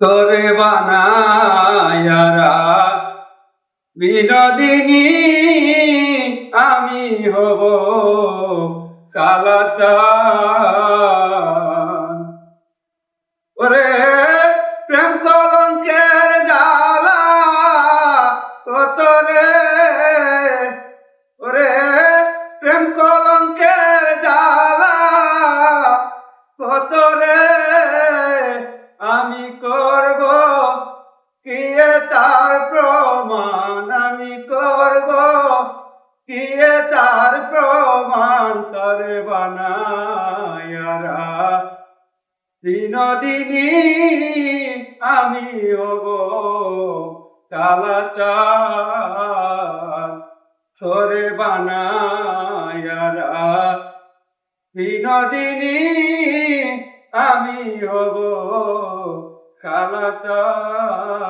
তোরে বানায়ারা বিনোদিনী আমি হব কালাচান। ওরে প্রেম কলঙ্কের জ্বালা কত রে, ওরে প্রেম কলঙ্কের জ্বালা কত রে, আমি করব কি তার প্রমাণ, আমি করব কি তার প্রমাণ। তরে বানায়ারা বিনোদিনী আমি হব কালাচান। তোরে বানায়ারা বিনোদিনী আমি হব কালাচান।